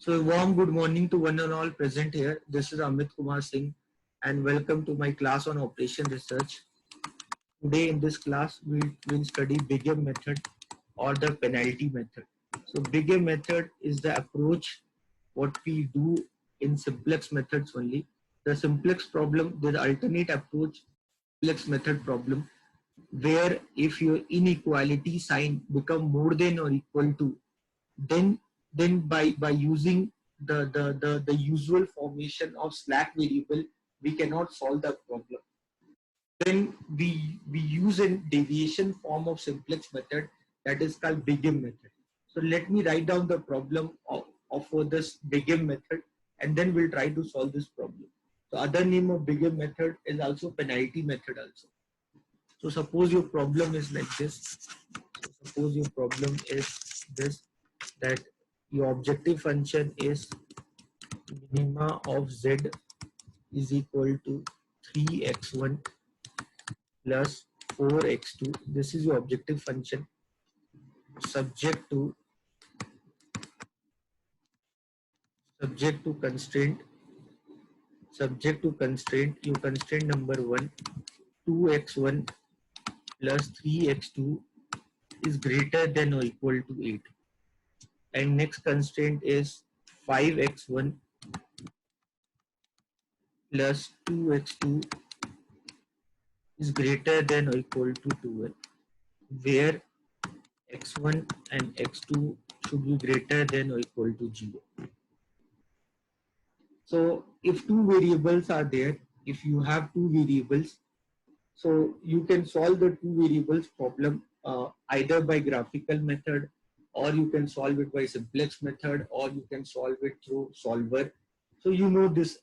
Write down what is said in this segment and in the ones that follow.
So a warm good morning to one and all present here. This is Amit Kumar Singh and welcome to my class on operation research. Today in this class we will study Big M method or the penalty method. So Big M method is the approach what we do in simplex methods only. The simplex problem, the alternate approach simplex method problem, where if your inequality sign become more than or equal to, then by using the usual formation of slack variable, we cannot solve the problem. Then we use a deviation form of simplex method that is called Big M method. So let me write down the problem of this Big M method, and then we'll try to solve this problem. The other name of Big M method is also penalty method also. So suppose your problem is like this. So suppose your problem is this, that your objective function is minima of z is equal to 3x1 plus 4x2. This is your objective function subject to constraint. Your constraint number 1, 2x1 plus 3x2 is greater than or equal to 8. And next constraint is 5x1 plus 2x2 is greater than or equal to 12, where x1 and x2 should be greater than or equal to 0. So if two variables are there, if you have two variables, so you can solve the two variables problem either by graphical method, or you can solve it by simplex method, or you can solve it through solver. So you know this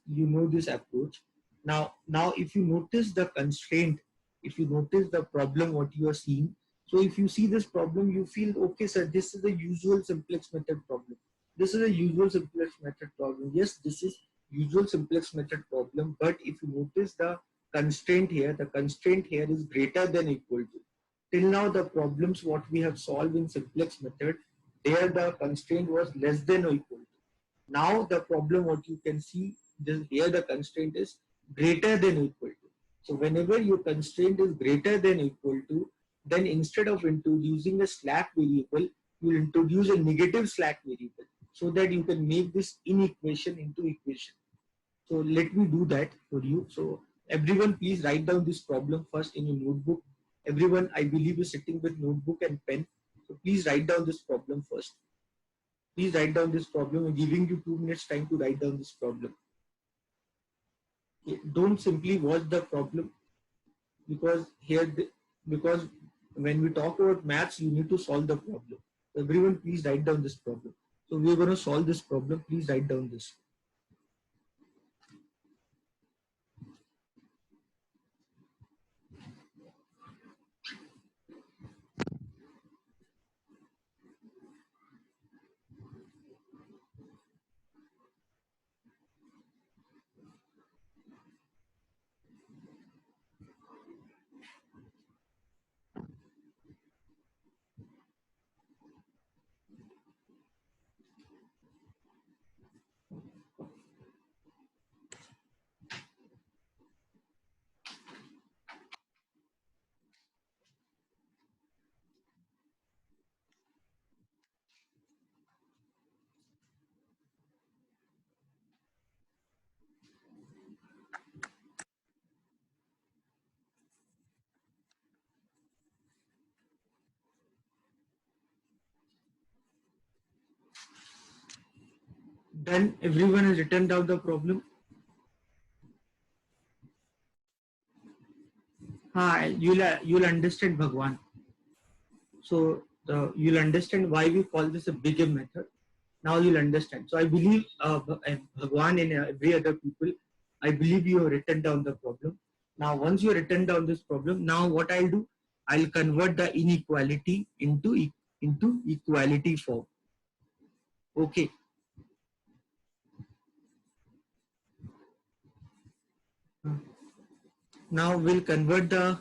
approach. Now if you notice the constraint, if you notice the problem what you are seeing, so if you see this problem, you feel okay, sir, this is a usual simplex method problem. This is a usual simplex method problem. Yes, this is usual simplex method problem. But if you notice the constraint here, the constraint here is greater than or equal to. Till now, the problems what we have solved in simplex method, there the constraint was less than or equal to. Now the problem what you can see, this, here the constraint is greater than or equal to. So whenever your constraint is greater than or equal to, then instead of introducing a slack variable, you will introduce a negative slack variable, so that you can make this inequation into equation. So let me do that for you. So everyone, please write down this problem first in your notebook. Everyone, I believe, is sitting with notebook and pen. So please write down this problem first. Please write down this problem. I'm giving you 2 minutes time to write down this problem. Okay. Don't simply watch the problem, because because when we talk about maths, you need to solve the problem. Everyone, please write down this problem. So we're going to solve this problem. Please write down this. Then everyone has written down the problem. You'll understand, Bhagwan. So you'll understand why we call this a Big M method. Now you'll understand. So I believe Bhagwan and every other people, I believe you have written down the problem. Now once you have written down this problem, now what I'll do, I'll convert the inequality into equality form. Okay. Now we'll convert the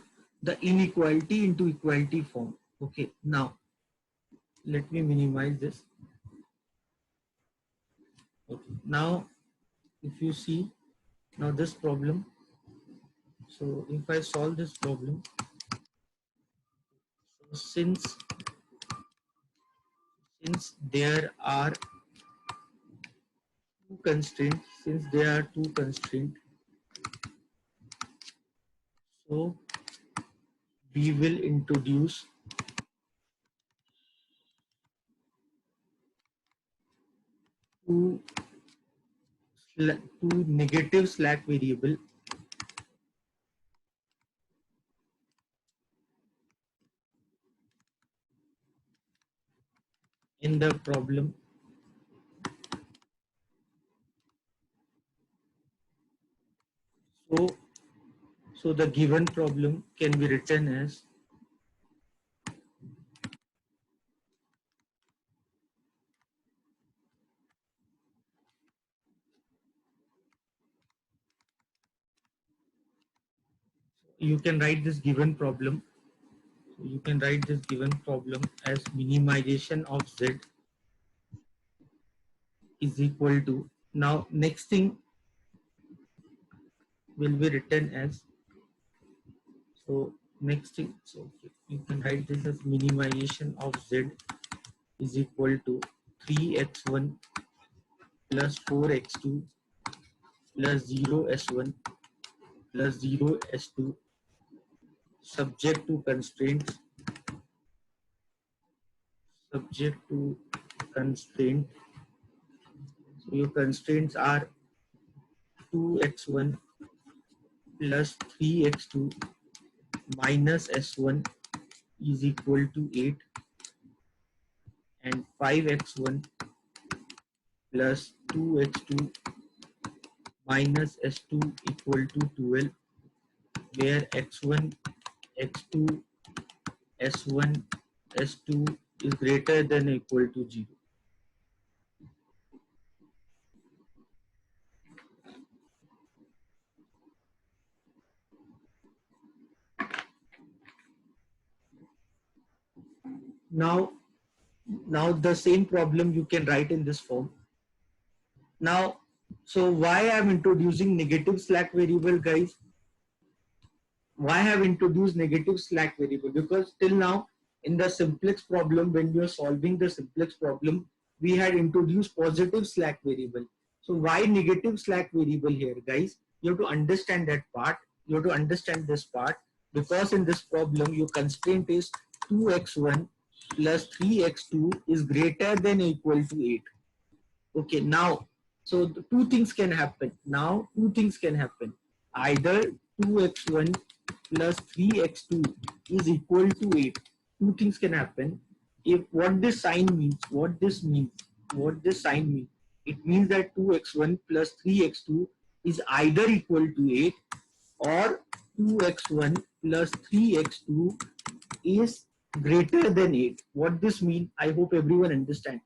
inequality into equality form. Okay. Now let me minimize this. Okay. Now, if you see now this problem, so if I solve this problem, so since there are two constraints, so we will introduce two two negative slack variable in the problem. So, so the given problem can be written as you can write this given problem. So you can write this given problem as minimization of z is equal to. Now next thing will be written as, so next thing, so you can write this as minimization of z is equal to 3x1 plus 4x2 plus 0s1 plus 0s2 subject to constraints, subject to constraint. So your constraints are 2x1 plus 3x2 minus s1 is equal to 8 and 5x1 plus 2x2 minus s2 equal to 12, where x1, x2, s1, s2 is greater than or equal to 0. Now the same problem you can write in this form. Now, so why I'm introducing negative slack variable, guys? Why I have introduced negative slack variable? Because till now in the simplex problem, when we are solving the simplex problem, we had introduced positive slack variable. So why negative slack variable here, guys? You have to understand that part. You have to understand this part, because in this problem your constraint is 2x1 plus 3x2 is greater than or equal to 8. Okay, now, so the two things can happen. Now, two things can happen. Either 2x1 plus 3x2 is equal to 8. Two things can happen. If what this sign means, what this sign means, it means that 2x1 plus 3x2 is either equal to 8 or 2x1 plus 3x2 is greater than 8. What this means, I hope everyone understands.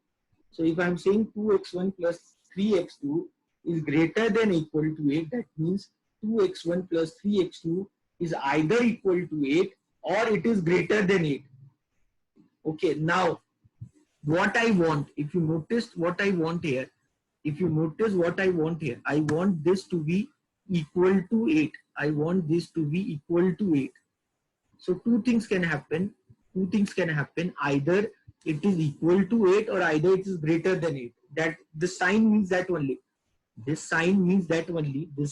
So if I'm saying 2x1 plus 3x2 is greater than or equal to 8, that means 2x1 plus 3x2 is either equal to 8 or it is greater than 8. Okay, now what I want, if you noticed what I want here, I want this to be equal to 8. I want this to be equal to 8. So two things can happen. Either it is equal to 8 or either it is greater than 8. That this sign means that only. This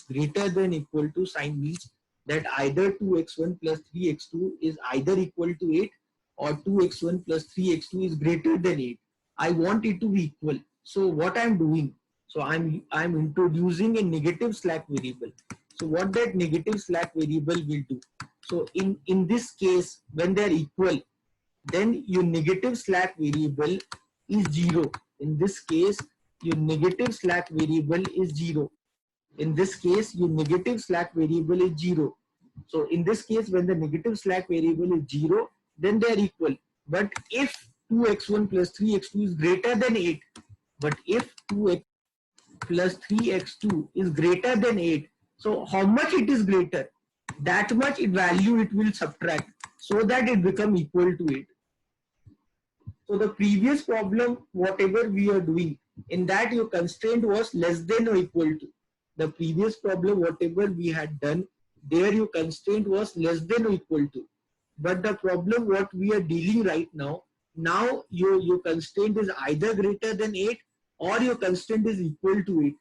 greater than equal to sign means that either 2x1 plus 3x2 is either equal to 8 or 2x1 plus 3x2 is greater than 8. I want it to be equal. So what I'm doing, so I'm introducing a negative slack variable. So what that negative slack variable will do, so in this case, when they are equal, then your negative slack variable is 0. In this case, your negative slack variable is 0. In this case, your negative slack variable is 0. So in this case, when the negative slack variable is 0, then they are equal. But if 2x1 plus 3x2 is greater than 8, but if 2x plus 3x2 is greater than 8, so how much it is greater? That much value it will subtract so that it become equal to 8. So the previous problem, whatever we are doing, In that your constraint was less than or equal to. The previous problem, whatever we had done, there your constraint was less than or equal to. But the problem what we are dealing right now, now your constraint is either greater than 8 or your constraint is equal to 8.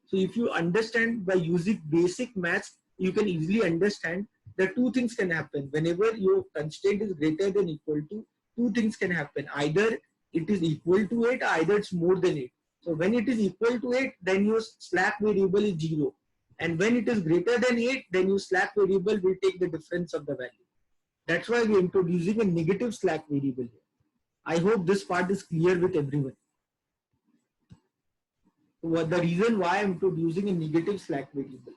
So if you understand by using basic maths, you can easily understand that two things can happen. Whenever your constraint is greater than equal to, two things can happen. Either it is equal to 8, either it's more than 8. So when it is equal to 8, then your slack variable is 0. And when it is greater than 8, then your slack variable will take the difference of the value. That's why we're introducing a negative slack variable here. I hope this part is clear with everyone. So the reason why I'm introducing a negative slack variable.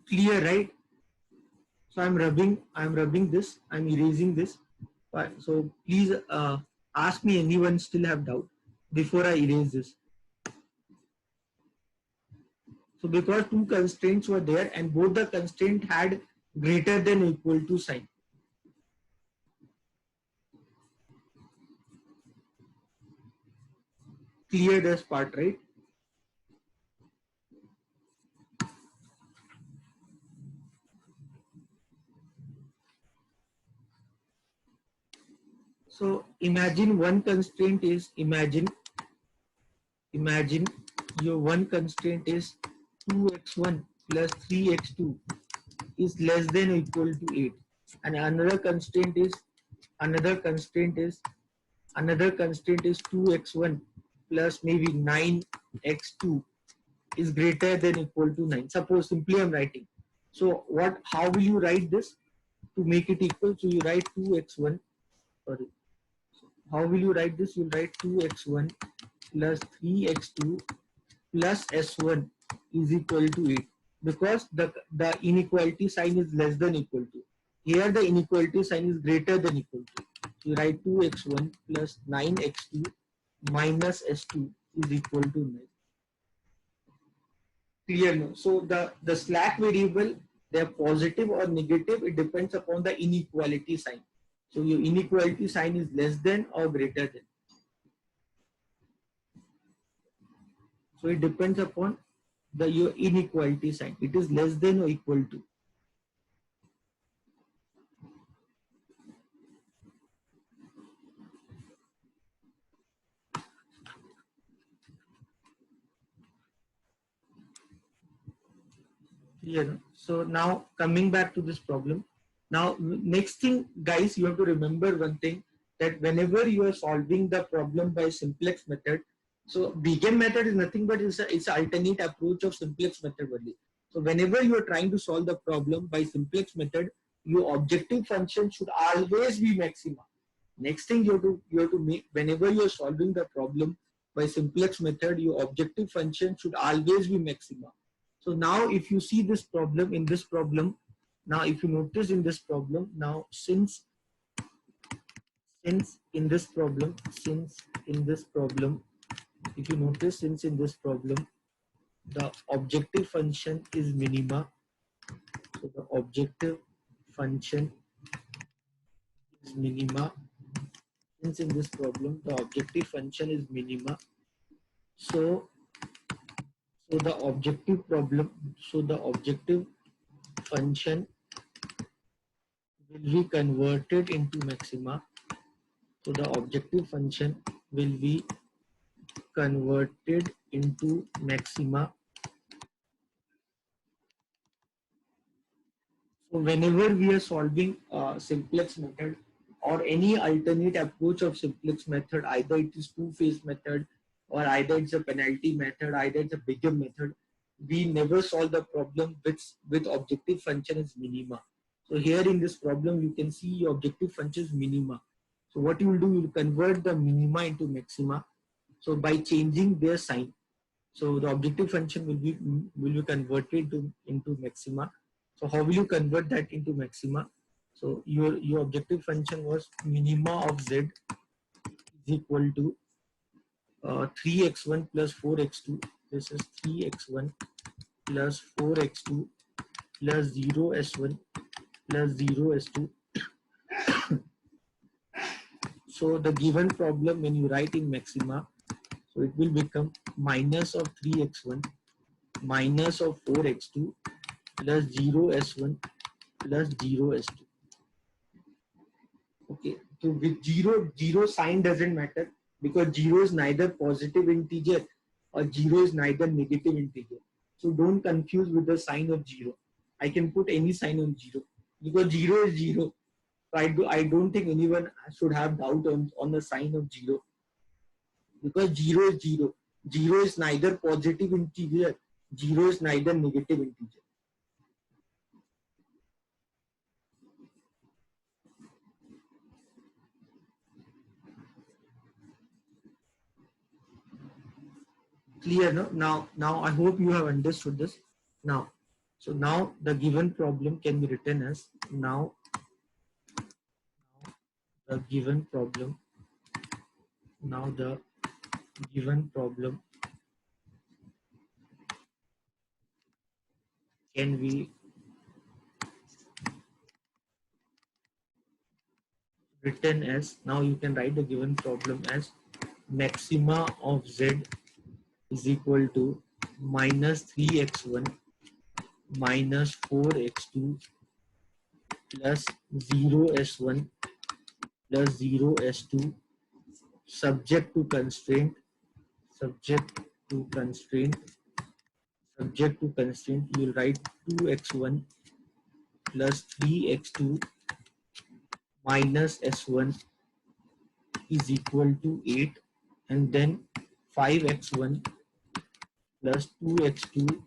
Clear, right? So I'm rubbing this, I'm erasing this. So please ask me anyone still have doubt before I erase this. So because two constraints were there and both the constraint had greater than or equal to sign. Clear this part, right? So imagine one constraint is, imagine your one constraint is 2x1 plus 3x2 is less than or equal to 8, and another constraint is 2x1 plus maybe 9x2 is greater than or equal to 9. Suppose simply I'm writing. So how will you write this to make it equal? So you write 2x1, sorry. How will you write this? You'll write 2x1 plus 3x2 plus s1 is equal to 8, because the inequality sign is less than equal to. Here the inequality sign is greater than equal to. You write 2x1 plus 9x2 minus s2 is equal to 9. Clear now? So the slack variable, they are positive or negative, it depends upon the inequality sign. So your inequality sign is less than or greater than. So it depends upon your inequality sign. It is less than or equal to. Clear? So now coming back to this problem. Now next thing, guys, you have to remember one thing, that whenever you are solving the problem by simplex method, so BGAN method is nothing but it's an alternate approach of simplex method only. So whenever you are trying to solve the problem by simplex method, your objective function should always be maxima. Next thing you have to make, whenever you are solving the problem by simplex method, your objective function should always be maxima. So now if you see this problem, in this problem, now if you notice in this problem, now since in this problem, if you notice, since in this problem, the objective function is minima. So the objective function is minima. Since in this problem, the objective function is minima. So the objective function will be converted into maxima. So the objective function will be converted into maxima. So whenever we are solving simplex method or any alternate approach of simplex method, either it is two-phase method or either it's a penalty method, either it's a BGAN method, we never solve the problem with objective function is minima. So here in this problem, you can see your objective function is minima. So what you will do, you will convert the minima into maxima. So by changing their sign, so the objective function will be converted into maxima. So how will you convert that into maxima? So your objective function was minima of z is equal to 3x1 plus 4x2. This is 3x1 plus 4x2 plus 0s1 plus 0 s2. So the given problem when you write in maxima, so it will become minus of 3x1 minus of 4x2 plus 0 s1 plus 0 s2. Okay, so with 0 sign doesn't matter because 0 is neither positive integer or 0 is neither negative integer. So don't confuse with the sign of 0. I can put any sign on 0 because 0 is 0. So I don't think anyone should have doubt on the sign of 0 because 0 is 0. 0 is neither positive integer, 0 is neither negative integer. Clear, no? Now I hope you have understood this. Now, so now the given problem can be written as now the given problem. Now the given problem can be written as, now you can write the given problem as maxima of z is equal to minus 3x1 minus 4x2 plus 0s1 plus 0s2 subject to constraint subject to constraint you will write 2x1 plus 3x2 minus s1 is equal to 8 and then 5x1 plus 2x2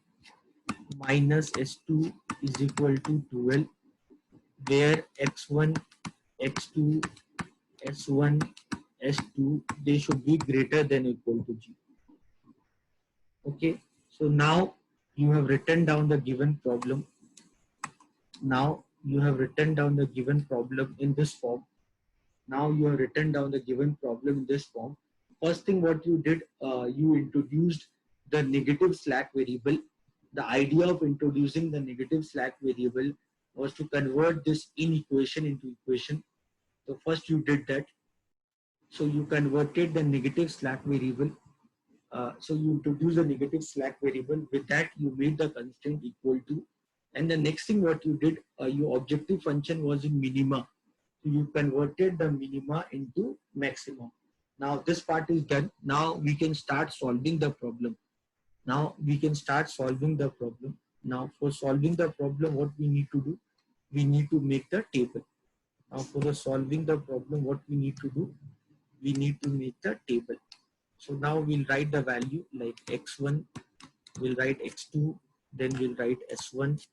minus s2 is equal to 12 where x1 x2 s1 s2 they should be greater than or equal to 0. Okay, so now you have written down the given problem. Now you have written down the given problem in this form. Now you have written down the given problem in this form. First thing what you did, you introduced the negative slack variable. The idea of introducing the negative slack variable was to convert this inequation into equation. So first you did that. So you converted the negative slack variable. So you introduce the negative slack variable. With that you made the constraint equal to. And the next thing what you did, your objective function was in minima. So you converted the minima into maximum. Now this part is done. Now we can start solving the problem. Now for solving the problem, what we need to do? We need to make the table. Now for the solving the problem, what we need to do? We need to make the table. So now we'll write the value like x1, we'll write x2, then we'll write s1,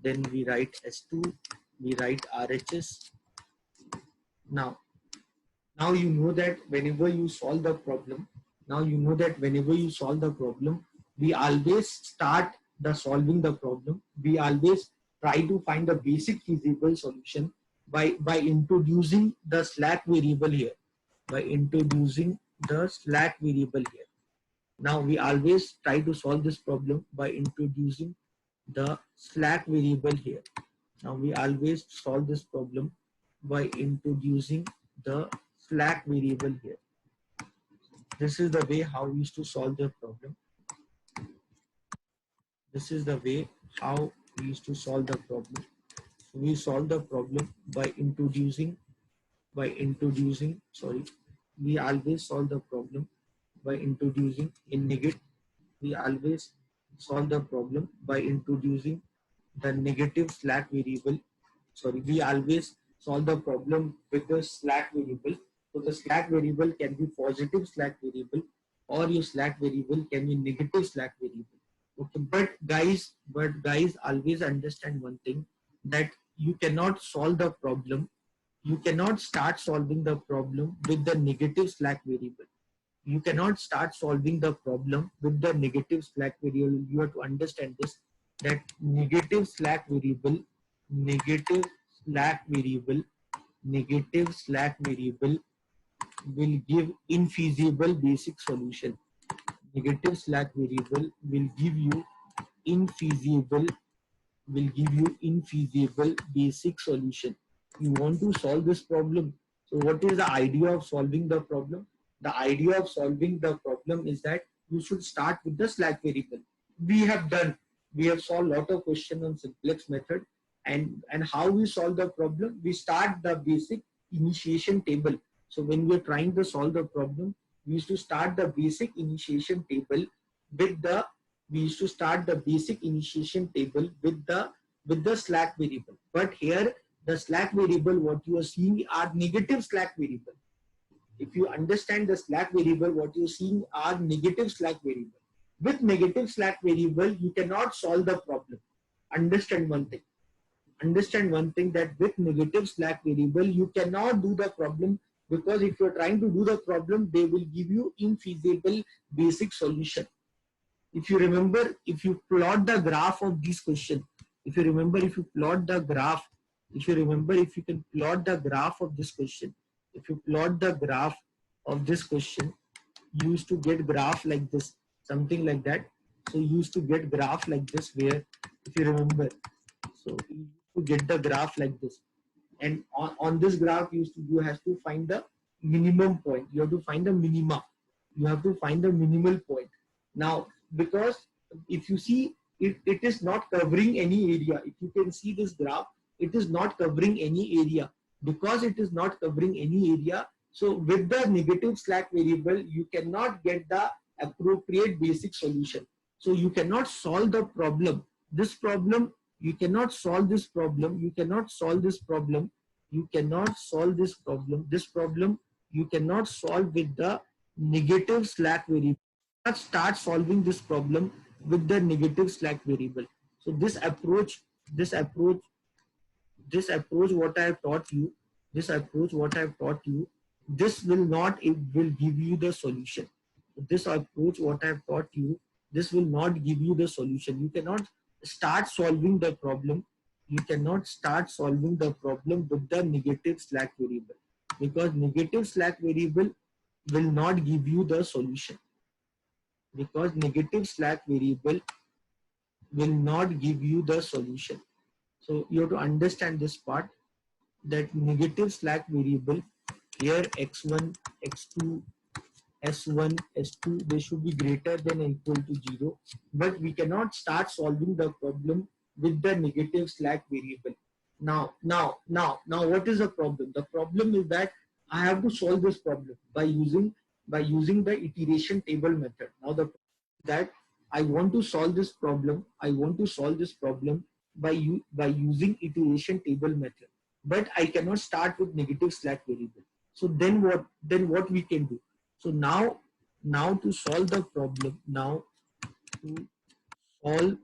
then we write s2, we write RHS. Now you know that whenever you solve the problem, we always start the solving the problem. We always try to find the basic feasible solution by introducing the slack variable here. Now we always try to solve this problem by introducing the slack variable here. Now we always solve this problem by introducing the slack variable here. This is the way how we used to solve the problem. This is the way how we used to solve the problem. So we solve the problem by introducing, we always solve the problem by introducing in negative. We always solve the problem by introducing the negative slack variable. We always solve the problem with the slack variable. So the slack variable can be positive slack variable or your slack variable can be negative slack variable. Okay, but guys always understand one thing, that you cannot solve the problem. You cannot start solving the problem with the negative slack variable. You cannot start solving the problem with the negative slack variable. You have to understand this, that negative slack variable will give infeasible basic solution. Negative slack variable will give you infeasible will give you infeasible basic solution. You want to solve this problem. So what is the idea of solving the problem? The idea of solving the problem is that you should start with the slack variable. We have solved a lot of questions on simplex method, and how we solve the problem. We start the basic initiation table. So when we are trying to solve the problem, we used to start the basic initiation table with the we used to start the basic initiation table with the slack variable. But here the slack variable what you are seeing are negative slack variable. If you understand the slack variable, what you're seeing are negative slack variable. With negative slack variable, you cannot solve the problem. Understand one thing. Understand one thing, that with negative slack variable, you cannot do the problem, because if you're trying to do the problem, they will give you infeasible basic solution. If you remember, if you plot the graph of this question, if you remember, if you plot the graph, if you remember, if you can plot the graph of this question, if you plot the graph of this question, you used to get graph like this, something like that. So you used to get graph like this, where, if you remember, so you used to get the graph like this, and on this graph you have to find the minimum point. You have to find the minima. You have to find the minimal point. Now, because if you see, it is not covering any area. If you can see this graph, it is not covering any area. Because it is not covering any area, so with the negative slack variable, you cannot get the appropriate basic solution. So you cannot solve the problem. This problem, you cannot solve this problem. You cannot solve this problem. You cannot solve this problem. This problem you cannot solve with the negative slack variable. Let's start solving this problem with the negative slack variable. So this approach, this approach what I have taught you, this approach what I have taught you, this will not, it will give you the solution. This approach what I have taught you, this will not give you the solution. You cannot start solving the problem. You cannot start solving the problem with the negative slack variable, because negative slack variable will not give you the solution. Because negative slack variable will not give you the solution. So you have to understand this part, that negative slack variable here, x1, x2, s1, s2, they should be greater than or equal to 0. But we cannot start solving the problem with the negative slack variable. Now, what is the problem? The problem is that I have to solve this problem by using the iteration table method. Now the that I want to solve this problem. I want to solve this problem by using iteration table method. But I cannot start with negative slack variable. So then what? Then what we can do? So now to solve the problem, to solve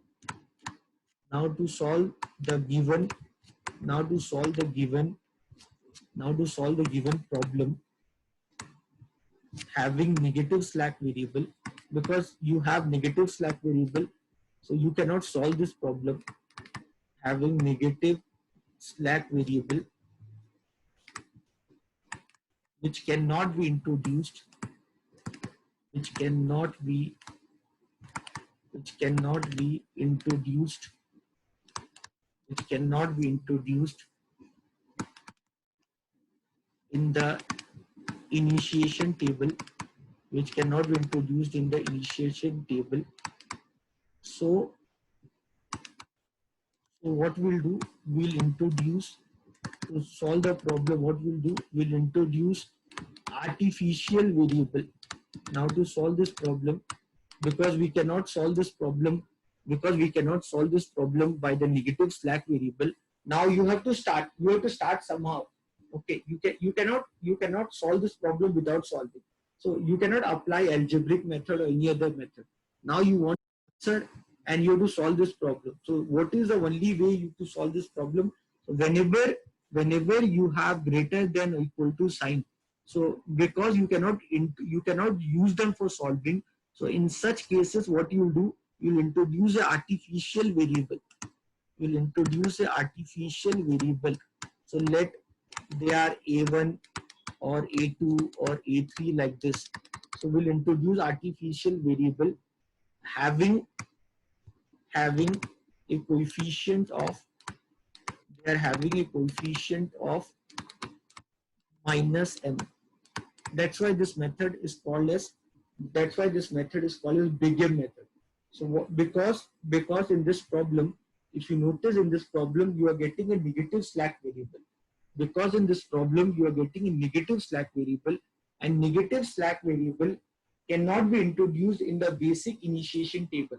to solve the given now to solve the given problem having negative slack variable, because you have negative slack variable, so you cannot solve this problem having negative slack variable, which cannot be introduced which cannot be introduced in the initiation table, which cannot be introduced in the initiation table. So what we'll do, we'll introduce, to solve the problem, what we'll do, we'll introduce artificial variable. Now to solve this problem, because we cannot solve this problem by the negative slack variable. Now you have to start somehow. Okay, you cannot solve this problem without solving. So you cannot apply algebraic method or any other method. Now you want answer and you have to solve this problem. So what is the only way you to solve this problem? So whenever you have greater than or equal to sign, so because you cannot use them for solving, so in such cases what you do, you'll introduce an artificial variable. So let they are a1 or a2 or a3 like this. So we'll introduce artificial variable having a coefficient of, they are having a coefficient of minus m. That's why this method is called as, that's why this method is called as big M method. So what, because in this problem, if you notice in this problem, you are getting a negative slack variable. Because in this problem, you are getting a negative slack variable, and negative slack variable cannot be introduced in the basic initiation table.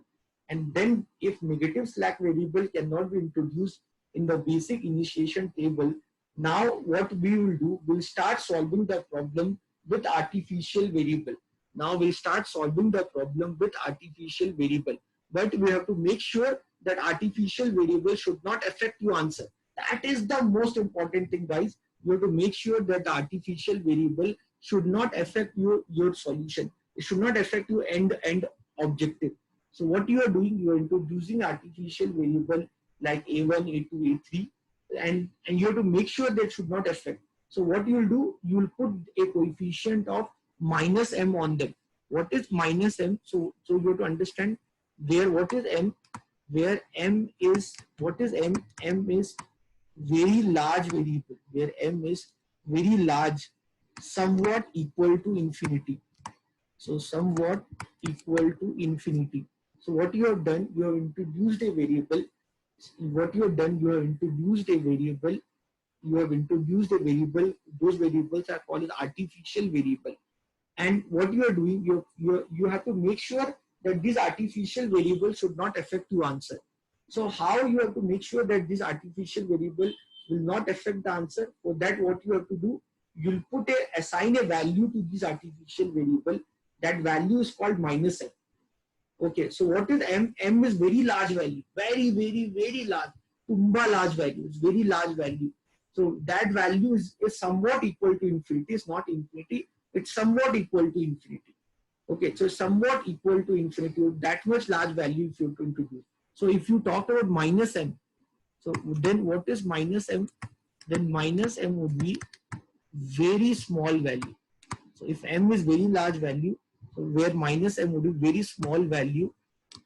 And then if negative slack variable cannot be introduced in the basic initiation table, now what we will do, we'll start solving the problem with artificial variable. Now we'll start solving the problem with artificial variable. But we have to make sure that artificial variable should not affect your answer. That is the most important thing, guys. You have to make sure that the artificial variable should not affect your solution. It should not affect your end objective. So what you are doing, you are introducing artificial variable like A1, A2, A3, and you have to make sure that should not affect. So what you will do, you will put a coefficient of minus m on them. What is minus m? So you have to understand there what is m, where m is, what is m? M is very large variable, where m is very large, somewhat equal to infinity. So somewhat equal to infinity. So what you have done, you have introduced a variable. What you have done, you have introduced a variable. You have introduced a variable. Those variables are called as artificial variable. And what you are doing, you have to make sure that this artificial variable should not affect your answer. So how you have to make sure that this artificial variable will not affect the answer? For that, what you have to do, you'll assign a value to this artificial variable. That value is called minus m. Okay, so what is m? M is very large value, very large, tumba large value. It's very large value. So that value is somewhat equal to infinity. It's not infinity. It's somewhat equal to infinity. Okay, so somewhat equal to infinity. That much large value if you have to introduce. So if you talk about minus m, so then what is minus m? Then minus m would be very small value. So if m is very large value, so where minus m would be very small value,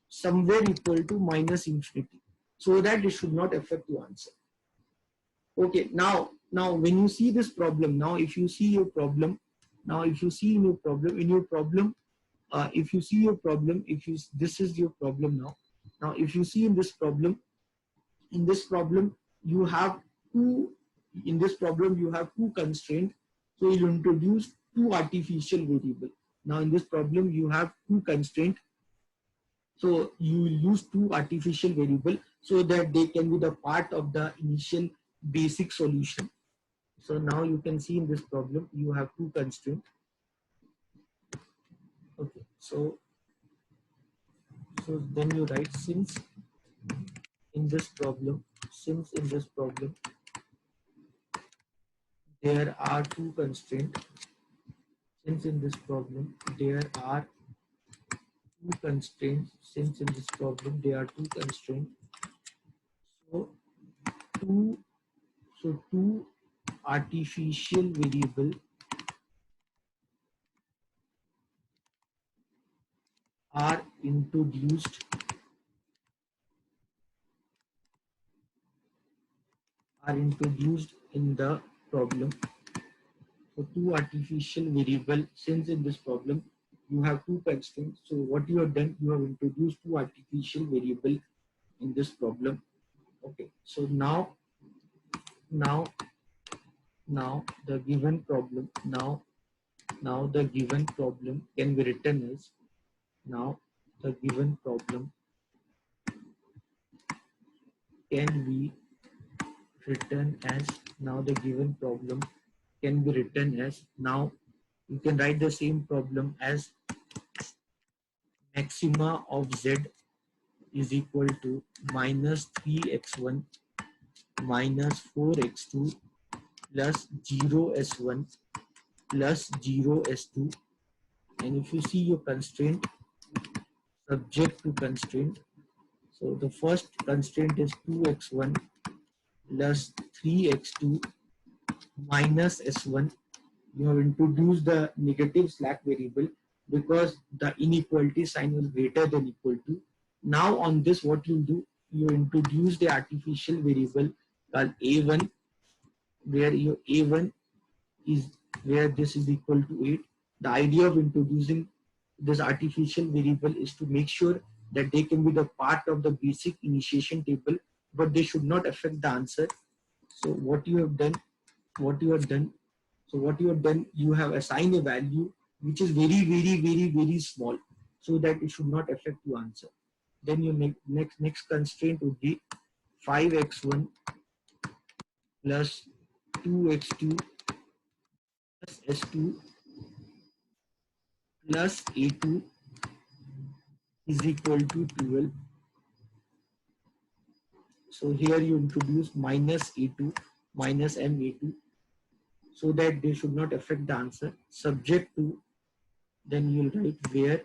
somewhere equal to minus infinity, so that it should not affect your answer. Okay, now when you see this problem, now if you see your problem, if you see your problem, if you see your problem, this is your problem now. Now if you see in this problem you have two, in this problem you have two constraints. So you introduce two artificial variable. Now in this problem you have two constraints. So you will use two artificial variable so that they can be the part of the initial basic solution. So now you can see in this problem you have two constraints. Okay, so then you write, since in this problem there are two constraints. Since in this problem there are two constraints. Since in this problem there are two constraints. So two artificial variable are introduced in the problem. So two artificial variable, since in this problem you have two constraints. So what you have done, you have introduced two artificial variable in this problem. Okay, so now the given problem, now the given problem can be written as, now the given problem can be written as, now the given problem can be written as, now you can write the same problem as maxima of z is equal to minus 3x1 minus 4x2 plus 0s1 plus 0s2. And if you see your constraint, subject to constraint, so the first constraint is 2x1 plus 3x2 minus s1. You have introduced the negative slack variable because the inequality sign was greater than equal to. Now on this, what you do, you introduce the artificial variable called a1, where your a1 is where this is equal to 8. The idea of introducing this artificial variable is to make sure that they can be the part of the basic initiation table, but they should not affect the answer. So what you have done, what you have done, so what you have done, you have assigned a value which is very small, so that it should not affect your answer. Then your next constraint would be 5x1 plus 2x2 plus s2 plus a2 is equal to 12. So here you introduce minus a2 minus ma2, so that they should not affect the answer, subject to, then you'll write where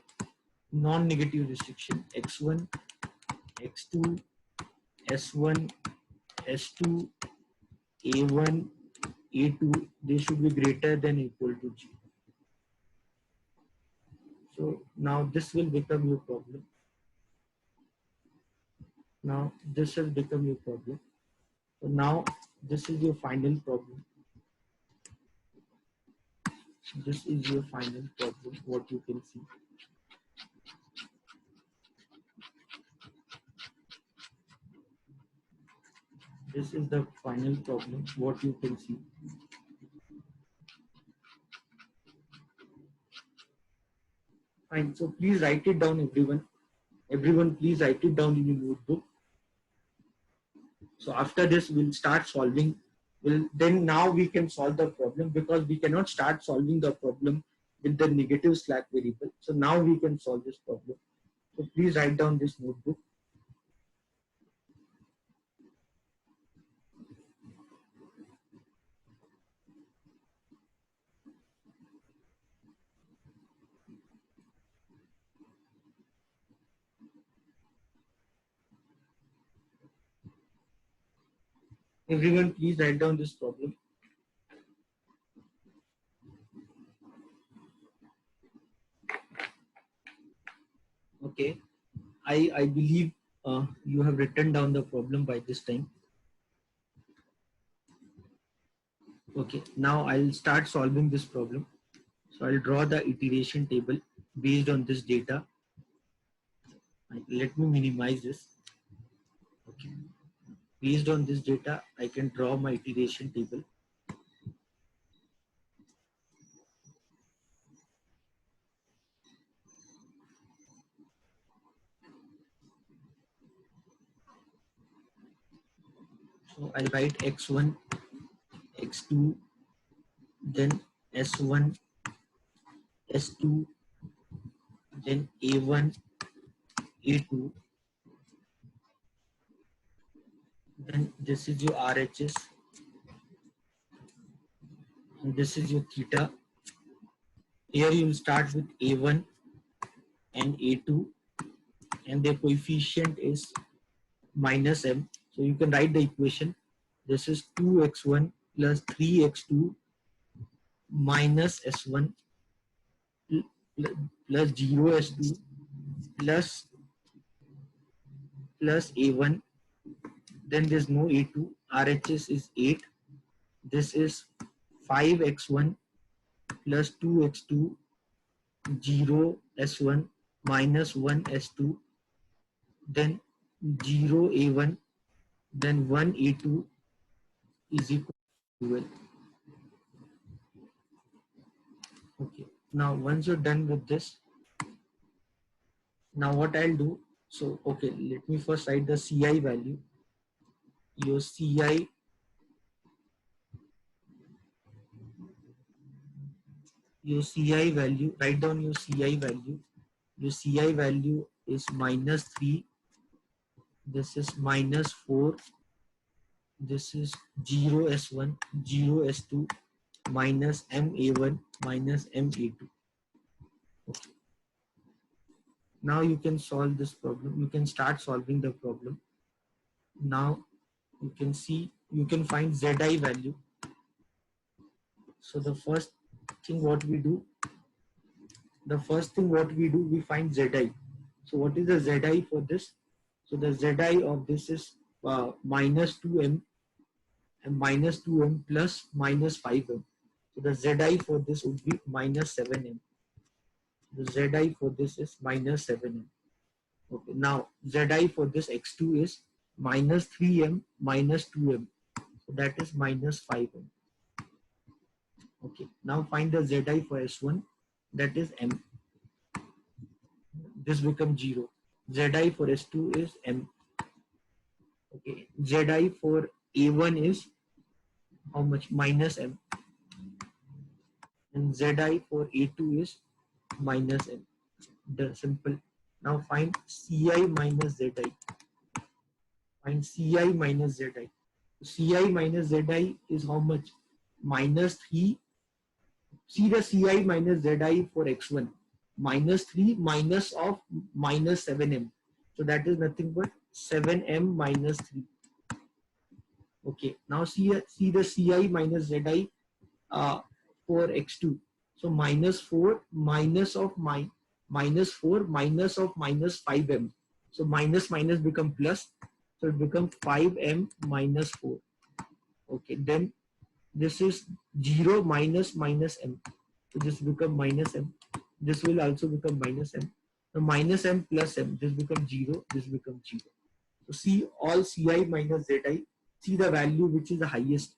non-negative restriction x1 x2 s1 s2 a1 a2, they should be greater than or equal to g. So now this will become your problem. Now this has become your problem. So now this is your final problem. This is your final problem, what you can see. This is the final problem, what you can see. Fine, so please write it down, everyone. Everyone, please write it down in your notebook. So after this, we'll start solving. Then now we can solve the problem, because we cannot start solving the problem with the negative slack variable. So now we can solve this problem. So please write down this notebook. Everyone, please write down this problem. Okay, I believe you have written down the problem by this time. Okay, now I'll start solving this problem. So I'll draw the iteration table based on this data. Let me minimize this. Okay, based on this data, I can draw my iteration table. So I'll write x1, x2, then s1, s2, then a1, a2, then this is your RHS, and this is your theta. Here you will start with a1 and a2, and their coefficient is minus m. So you can write the equation. This is 2x1 plus 3x2 minus s1 plus 0s2 plus a1. Then there's no a2. RHS is 8. This is 5x1 plus 2x2 0 s1 minus 1 s2, then 0 a1, then 1 a2 is equal to 12. Okay, now once you're done with this, now what I'll do, so okay, let me first write the CI value. Your CI value, write down your CI value. Your CI value is minus 3, this is minus 4, this is 0 s1, 0 s2, minus ma1, minus ma2. Okay. Now you can solve this problem. You can start solving the problem. Now you can see, you can find Zi value. So the first thing what we do, we find Zi. So what is the Zi for this? So the Zi of this is minus 2m and minus 2m plus minus 5m. So the Zi for this would be minus 7m. The Zi for this is minus 7m. Okay, now Zi for this x2 is minus 3m minus 2m. So that is minus 5m. Okay, now find the Zi for S1, that is m. This becomes 0. Zi for S2 is m. Okay, Zi for A1 is how much? Minus m. And Zi for A2 is minus m. The simple. Now find Ci minus Zi. Find Ci minus Zi. Ci minus Zi is how much? Minus 3. See the Ci minus Zi for x1. Minus 3 minus of minus 7m. So that is nothing but 7m minus 3. Okay. Now see the Ci minus Zi for x2. So minus 4 minus of minus 4 minus of minus 5m. So minus minus become plus. So it becomes 5m minus 4. Okay. Then this is 0 minus minus m. So this become minus m. This will also become minus m. So minus m plus m. This becomes 0. This becomes 0. So see all Ci minus Zi. See the value which is the highest.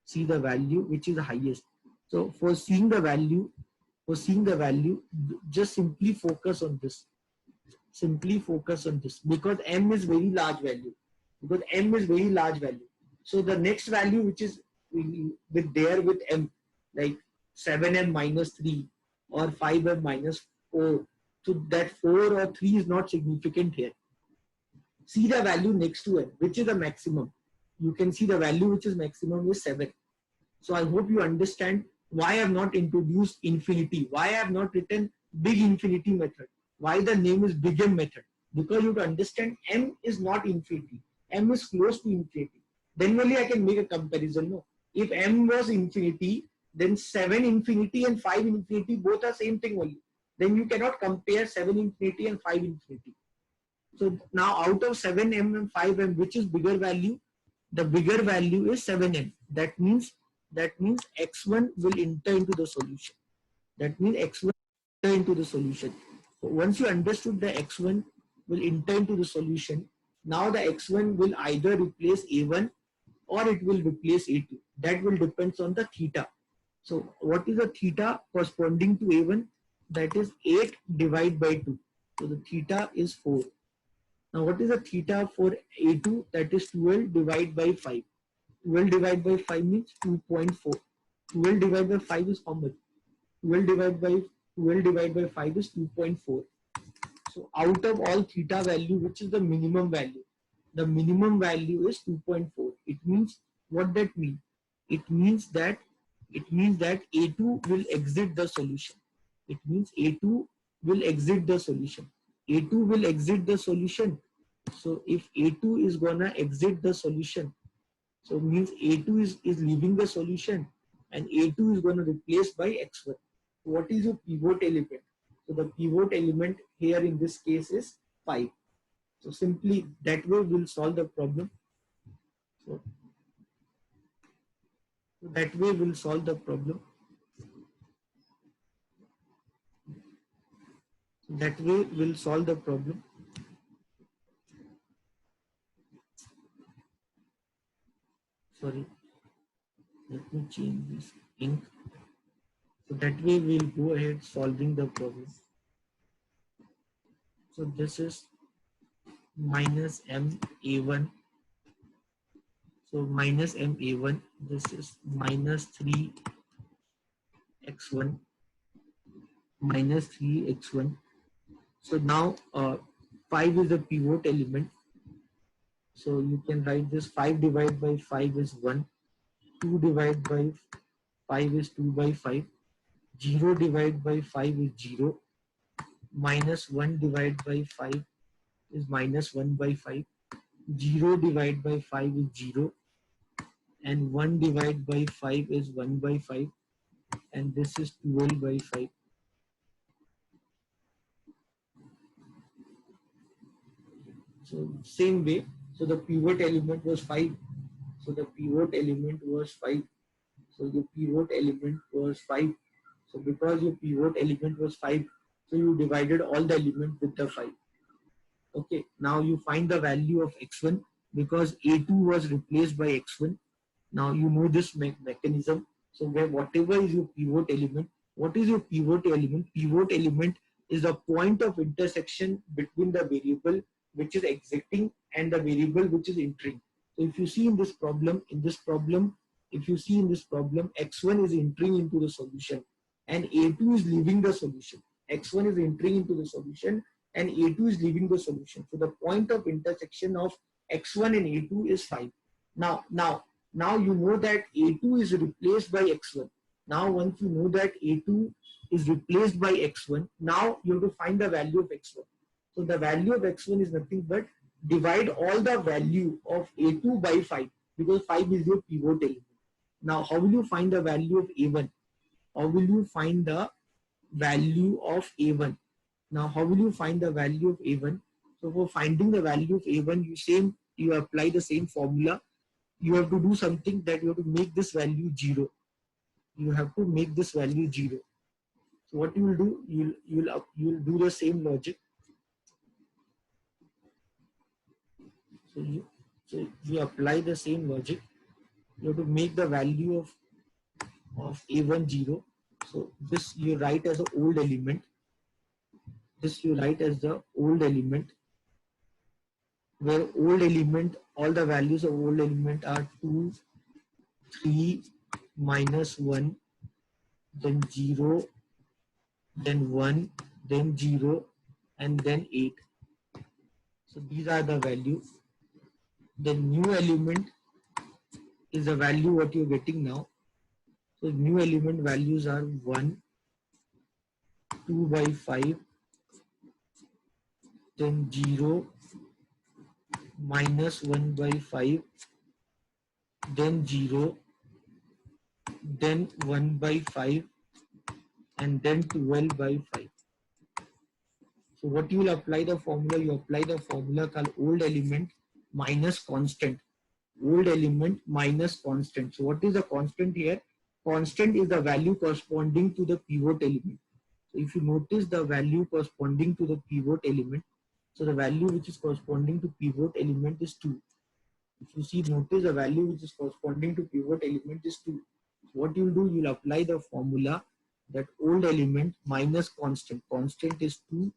See the value which is the highest. So for seeing the value, just simply focus on this. Simply focus on this because m is very large value. So the next value which is with m, like 7m minus 3 or 5m minus 4. So that 4 or 3 is not significant here. See the value next to m, which is the maximum. You can see the value which is maximum is 7. So I hope you understand why I have not introduced infinity, why I have not written big infinity method, why the name is big M method. Because you have to understand m is not infinity, m is close to infinity. Then only I can make a comparison. No, if m was infinity, then 7 infinity and 5 infinity both are same thing only. Then you cannot compare 7 infinity and 5 infinity. So now out of 7m and 5m, which is bigger value? The bigger value is 7m. That means x1 will enter into the solution. That means x1 will enter into the solution. So once you understood the x1 will enter into the solution, now the x1 will either replace a1 or it will replace a2. That will depend on the theta. So what is the theta corresponding to a1? That is 8 divided by 2. So the theta is 4. Now what is the theta for a2? That is 12 divided by 5. 12 divided by 5 means 2.4. 12 divided by 5 is how much? 12 divided by 5 is 2.4. So out of all theta value, which is the minimum value? The minimum value is 2.4. It means, what that means? It means that A2 will exit the solution. It means A2 will exit the solution. A2 will exit the solution. So if A2 is gonna exit the solution, so means A2 is leaving the solution and A2 is going to replace by x1. What is your pivot element? So the pivot element here in this case is 5. So simply that way we'll solve the problem. So that way we'll solve the problem. That way we'll solve the problem. Sorry, let me change this ink. So that way we'll go ahead solving the problem. So this is minus m a1. So minus m a1. This is minus 3 x1 minus 3 x1. So now 5 is the pivot element. So you can write this 5 divided by 5 is 1. 2 divided by 5 is 2 by 5. 0 divided by 5 is 0. Minus 1 divided by 5 is minus 1 by 5. 0 divided by 5 is 0. And 1 divided by 5 is 1 by 5. And this is 12 by 5. So same way, so the pivot element was 5. So the pivot element was 5. So the pivot element was 5. So because your pivot element was 5, so you divided all the element with the 5. Okay, now you find the value of x1 because a2 was replaced by x1. Now you know this mechanism. So where whatever is your pivot element, what is your pivot element? Pivot element is the point of intersection between the variable which is exiting and the variable which is entering. So if you see in this problem, if you see in this problem, x1 is entering into the solution and a2 is leaving the solution. X1 is entering into the solution and a2 is leaving the solution. So the point of intersection of x1 and a2 is 5. Now you know that a2 is replaced by x1. Now once you know that a2 is replaced by x1, now you have to find the value of x1. So the value of x1 is nothing but divide all the value of a2 by 5 because 5 is your pivot element. Now how will you find the value of a1? How will you find the value of a1? Now how will you find the value of a1? So for finding the value of a1, you apply the same formula. You have to do something that you have to make this value 0. You have to make this value 0. So what you will do, you'll do the same logic. So you apply the same logic. You have to make the value of a1 0. So this you write as an old element. This you write as the old element, where old element, all the values of old element are 2, 3, minus 1, then 0, then 1, then 0, and then 8. So these are the values. The new element is the value what you're getting now. So new element values are 1, 2 by 5, then 0, minus 1 by 5, then 0, then 1 by 5, and then 12 by 5. So what you will apply the formula? You apply the formula called old element minus constant. Old element minus constant. So what is the constant here? Constant is the value corresponding to the pivot element. So if you notice the value corresponding to the pivot element, so the value which is corresponding to pivot element is 2. If you see, notice the value which is corresponding to pivot element is 2. So what you will do, you will apply the formula that old element minus constant. Constant is 2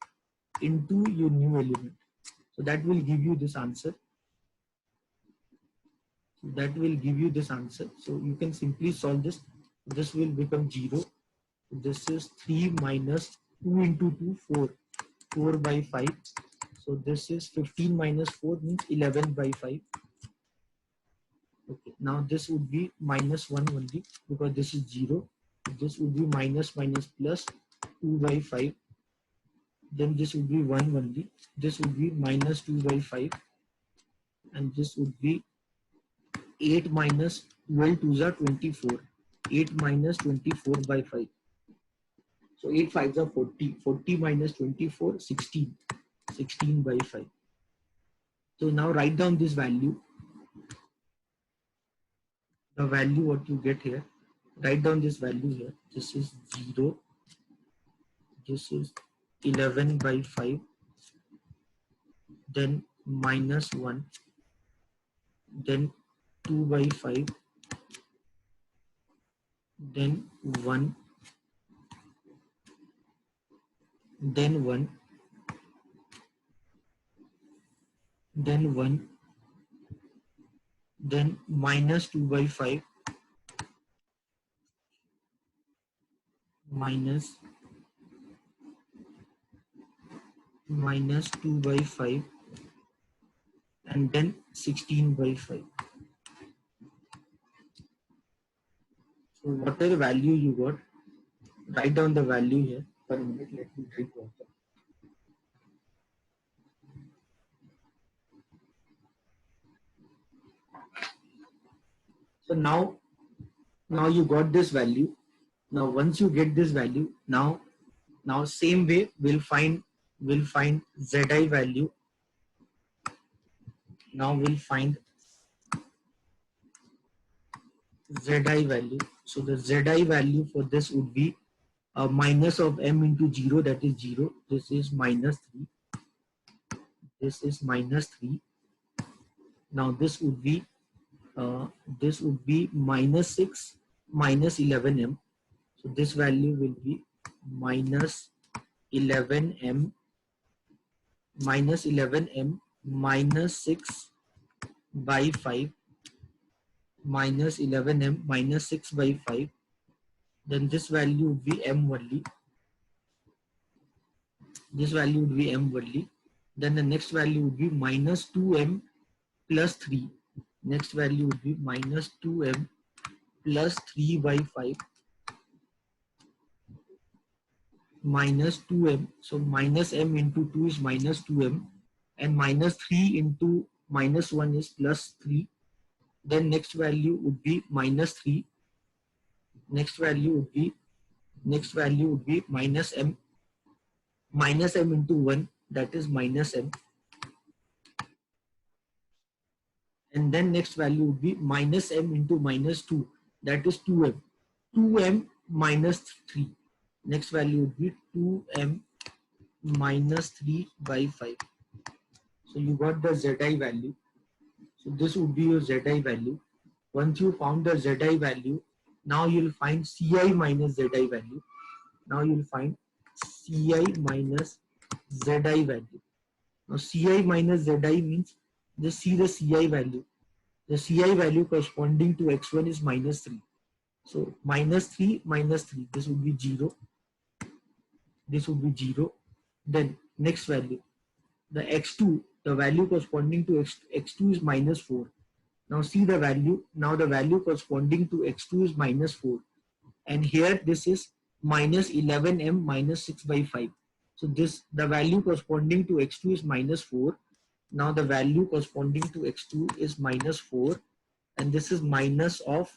into your new element. So that will give you this answer. That will give you this answer. So you can simply solve this. This will become 0. This is 3 minus 2 into 2, 4. 4 by 5. So this is 15 minus 4 means 11 by 5. Okay, now this would be minus 1 only because this is 0. This would be minus minus plus 2 by 5. Then this would be 1 only. This would be minus 2 by 5. And this would be 8 minus 12 2s are 24. 8 minus 24 by 5. So 8 5s are 40. 40 minus 24, 16. 16 by 5. So now write down this value. The value what you get here. Write down this value here. This is 0. This is 11 by 5. Then minus 1. Then 2 by 5. Then 1. Then 1. Then 1. Then minus 2 by 5. Minus 2 by 5. And then 16 by 5. So whatever value you got, write down the value here. For a minute, let me drink water. So now you got this value. Now once you get this value, now same way we'll find Zi value. Now we'll find Zi value. So the Zi value for this would be minus of m into 0, that is 0. This is minus 3. This is minus 3. Now this would be minus 6 minus 11m. So this value will be minus 11m minus 6 by 5 minus 11m minus 6 by 5. Then this value would be m only. This value would be m only. Then the next value would be minus 2m plus 3. Next value would be minus 2m plus 3 by 5 minus 2m. So minus m into 2 is minus 2m, and minus 3 into minus 1 is plus 3. Then next value would be minus 3. Next value would be minus m into 1, that is minus m. And then next value would be minus m into minus 2, that is 2m. 2m minus 3. Next value would be 2m minus 3 by 5. So you got the Zi value. So this would be your Zi value. Once you found the Zi value, now you'll find Ci minus Zi value. Now you'll find Ci minus Zi value. Now Ci minus Zi means just see the Ci value. The Ci value corresponding to x1 is minus 3. So minus 3 minus 3, this would be 0. This would be 0. Then next value, the x2, the value corresponding to x2 is minus 4. Now see the value. Now the value corresponding to x2 is minus 4. And here this is minus 11m minus 6 by 5. So this, the value corresponding to x2 is minus 4. Now the value corresponding to x2 is minus 4. And this is minus of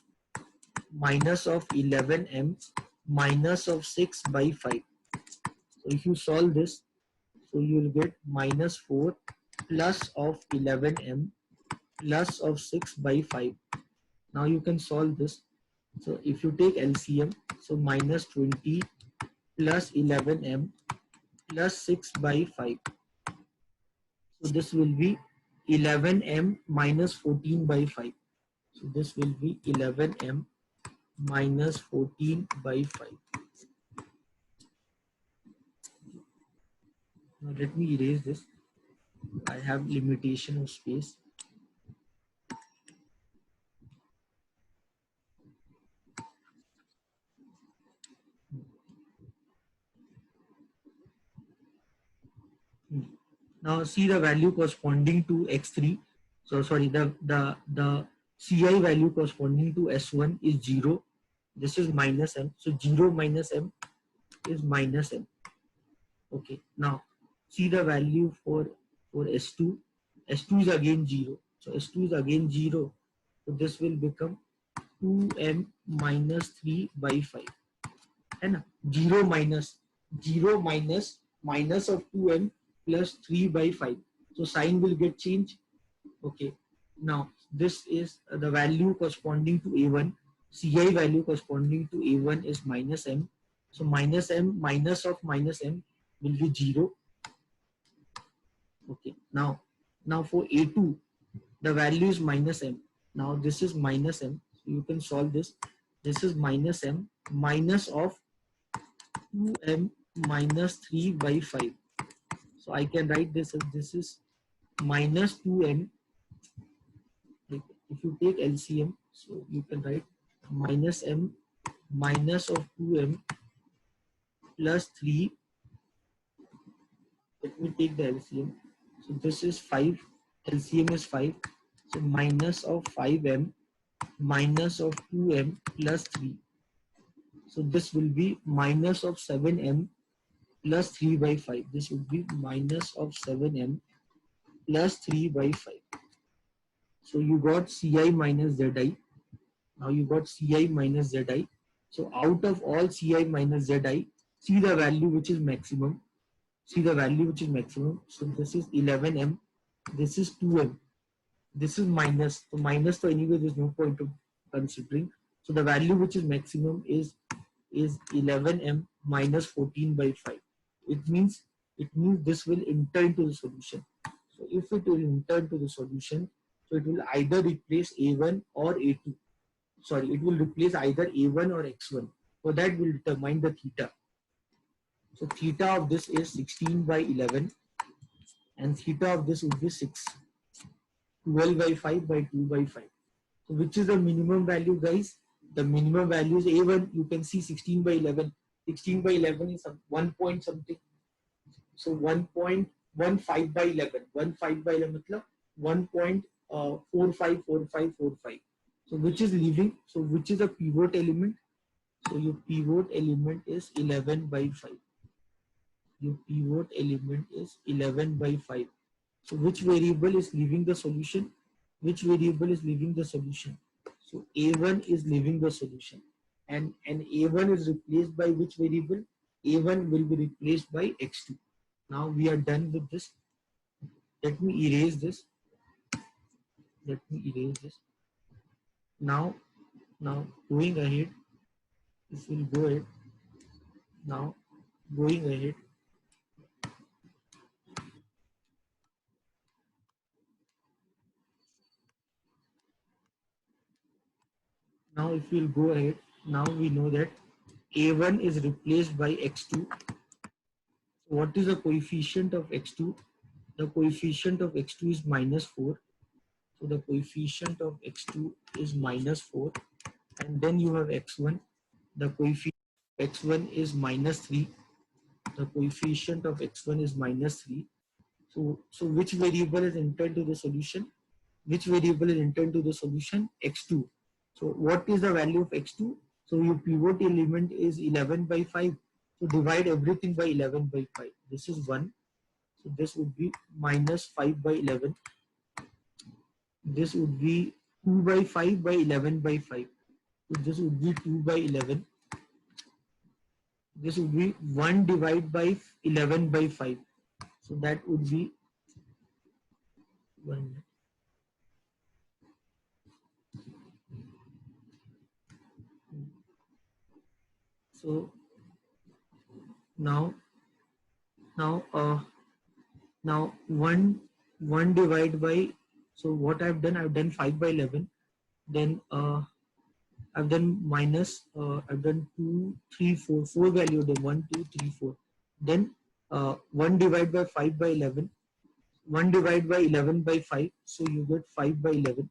11m minus of 6 by 5. So if you solve this, so you will get minus 4 plus of 11m plus of 6 by 5. Now you can solve this. So if you take LCM, so minus 20 plus 11m plus 6 by 5. So this will be 11m minus 14 by 5. So this will be 11m minus 14 by 5. Now let me erase this. I have limitation of space. Now see the value corresponding to x3. So sorry, the Ci value corresponding to S1 is 0. This is minus m. So 0 minus m is minus m. Okay. Now see the value for S2. S2 is again 0. So S2 is again 0. So this will become 2m minus 3 by 5. And 0 minus minus of 2m plus 3 by 5. So sign will get changed. Okay. Now this is the value corresponding to A1. Ci value corresponding to A1 is minus m. So minus m minus of minus m will be 0. Okay. Now for A2, the value is minus m. Now this is minus m. So you can solve this. This is minus m minus of 2m minus 3 by 5. So I can write this as this is minus 2m. If you take LCM, so you can write minus m minus of 2m plus 3. Let me take the LCM. So this is 5. LCM is 5. So minus of 5m minus of 2m plus 3. So this will be minus of 7m plus 3 by 5. This would be minus of 7m plus 3 by 5. So you got Ci minus Zi. Now you got Ci minus Zi. So out of all Ci minus Zi, see the value which is maximum. See the value which is maximum. So this is 11m. This is 2m. This is minus. So minus, so anyway there's no point of considering. So the value which is maximum is 11m minus 14 by 5. It means this will enter into the solution. So if it will enter into the solution, so it will either replace a1 or a2. Sorry, it will replace either a1 or x1. So that will determine the theta. So theta of this is 16 by 11 and theta of this would be 6. 12 by 5 by 2 by 5. So which is the minimum value, guys? The minimum value is A1. You can see 16 by 11. 16 by 11 is 1 point something. So 1.15 by 11. 1.5 by 11 matlab 1.454545. So which is leaving? So which is a pivot element? So your pivot element is 11 by 5. Your pivot element is 11 by 5. So which variable is leaving the solution? Which variable is leaving the solution? So A1 is leaving the solution. And A1 is replaced by which variable? A1 will be replaced by X2. Now we are done with this. Let me erase this. Let me erase this. Now going ahead, if we'll go ahead, now going ahead, now if we'll go ahead, now we know that A1 is replaced by X2. What is the coefficient of X2? The coefficient of X2 is minus 4. So the coefficient of X2 is minus 4. And then you have X1. The coefficient of X1 is minus 3. The coefficient of X1 is minus 3. So which variable is entered to the solution? Which variable is entered to the solution? X2. So what is the value of X2? So your pivot element is 11 by 5. So divide everything by 11 by 5. This is 1. So this would be minus 5 by 11. This would be 2 by 5 by 11 by 5. So this would be 2 by 11. This would be 1 divided by 11 by 5. So that would be 1. So now 1 divided by, so what I've done 5 by 11. Then I've done minus, I've done 2, 3, 4, 4 value, then 1, 2, 3, 4. Then 1 divided by 5 by 11. 1 divided by 11 by 5. So you get 5 by 11.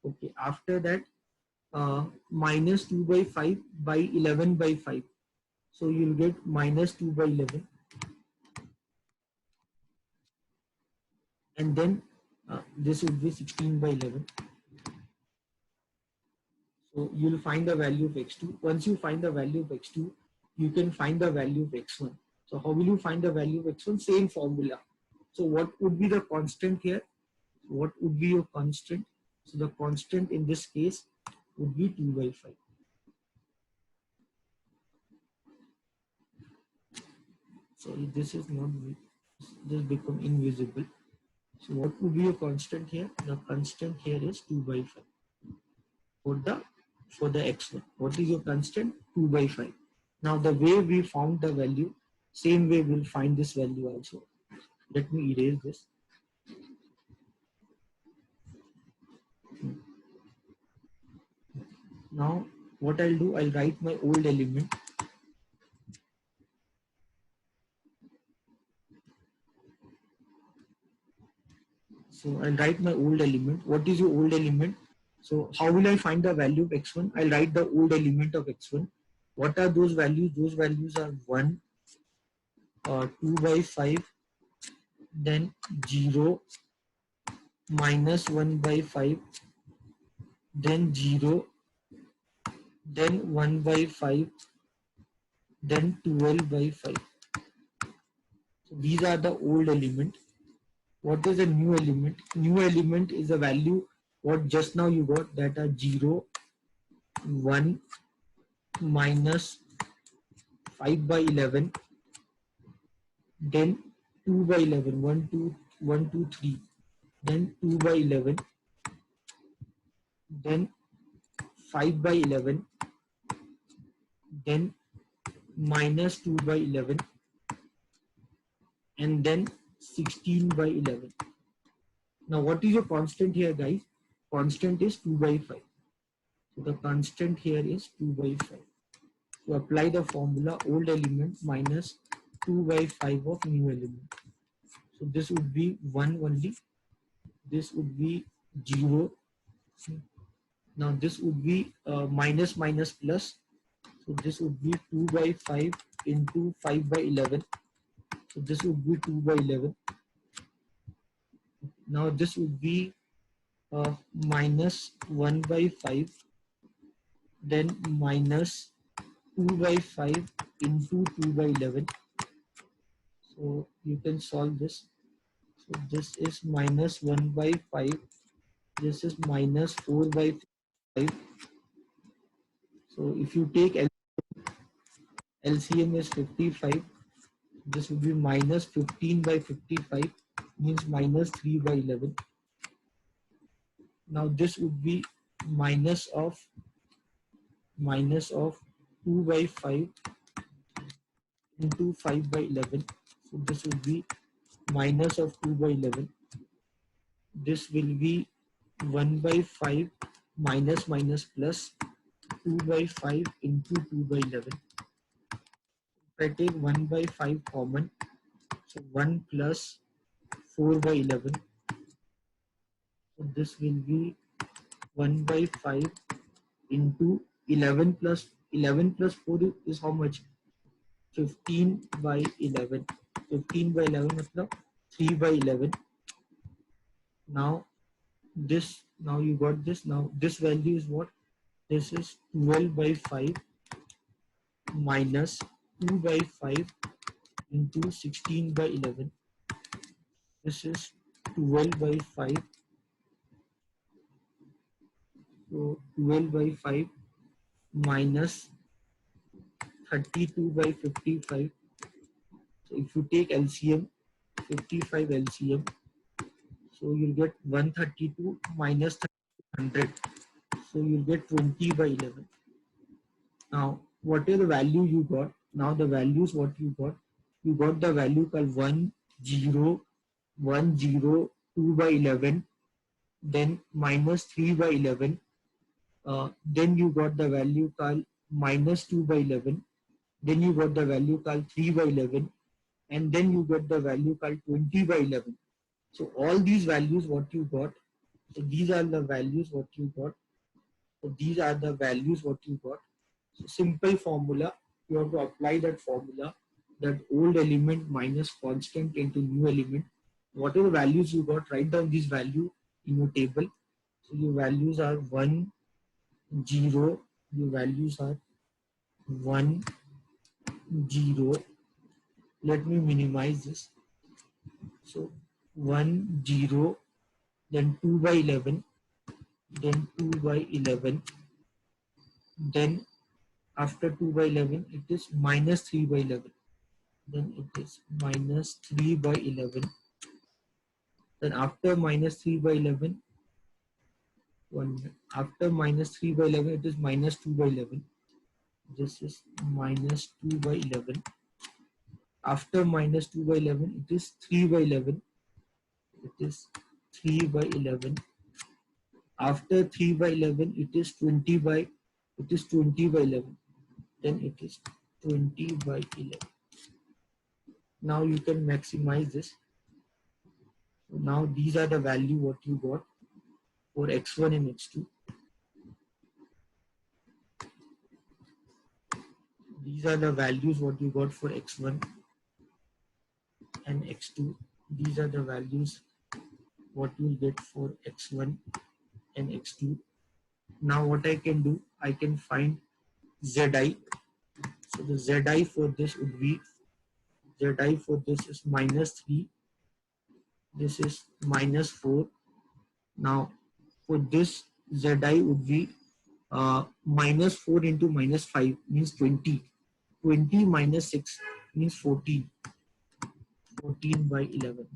Okay, after that minus 2 by 5 by 11 by 5. So you'll get minus 2 by 11. And then this would be 16 by 11. So you'll find the value of X2. Once you find the value of X2, you can find the value of X1. So how will you find the value of X1? Same formula. So what would be the constant here? What would be your constant? So the constant in this case would be 2 by 5. Sorry, this is not, this become invisible. So what would be your constant here? The constant here is 2 by 5 for the X1. What is your constant? 2 by 5. Now the way we found the value, same way we'll find this value also. Let me erase this. Now what I'll do, I'll write my old element. So I'll write my old element. What is your old element? So how will I find the value of X1? I'll write the old element of X1. What are those values? Those values are 1, 2 by 5, then 0, minus 1 by 5, then 0, then 1 by 5, then 12 by 5. So these are the old element. What is a new element? New element is a value what just now you got, that are 0, 1, minus 5 by 11, then 2 by 11, 1, 2, 1, 2, 3, then 2 by 11, then 5 by 11, then minus 2 by 11, and then 16 by 11. Now what is your constant here, guys? Constant is 2 by 5. So the constant here is 2 by 5. To apply the formula, old element minus 2 by 5 of new element. So this would be 1 only. This would be 0. Now this would be minus minus plus. So this would be 2 by 5 into 5 by 11. So this would be 2 by 11. Now this would be minus 1 by 5, then minus 2 by 5 into 2 by 11. So you can solve this. So this is minus 1 by 5. This is minus 4 by 5. So if you take LCM is 55. This would be minus 15 by 55, means minus 3 by 11. Now this would be minus of 2 by 5 into 5 by 11. So this would be minus of 2 by 11. This will be 1 by 5 minus minus plus 2 by 5 into 2 by 11. If I take 1 by 5 common, so 1 plus 4 by 11. So this will be 1 by 5 into 11 plus 4 is how much? 15 by 11. 15 by 11 matlab 3 by 11. Now this, now you got this. Now this value is what? This is 12 by 5 minus 2 by 5 into 16 by 11. This is 12 by 5. So 12 by 5 minus 32 by 55. So if you take LCM, 55 LCM, so you'll get 132 minus 100. So you'll get 20 by 11. Now, whatever the value you got, now the values what you got the value called 1, 0, 1, 0, 2 by 11, then minus 3 by 11, then you got the value called minus 2 by 11, then you got the value called 3 by 11, and then you got the value called 20 by 11. So all these values what you got, so these are the values what you got. So these are the values what you got. So simple formula, you have to apply that formula, that old element minus constant into new element. Whatever values you got, write down this value in your table. So your values are 1, 0, your values are 1, 0. Let me minimize this. So 1, 0, then 2 by 11, then 2 by 11, then after 2 by 11 it is minus 3 by 11, then it is minus 3 by 11, then after minus 3 by 11, after minus 3 by 11 it is minus 2 by 11, this is minus 2 by 11, after minus 2 by 11 it is 3 by 11, it is 3 by 11, after 3 by 11 it is 20 by 11, then it is 20 by 11. Now you can maximize this. So now these are the value what you got for x1 and x2. These are the values what you got for x1 and x2. These are the values what you will get for x1 and x2. Now what I can do, I can find zi. So the zi for this would be, zi for this is minus 3, this is minus 4. Now for this zi would be minus 4 into minus 5 means 20. 20 minus 6 means 14. 14 by 11.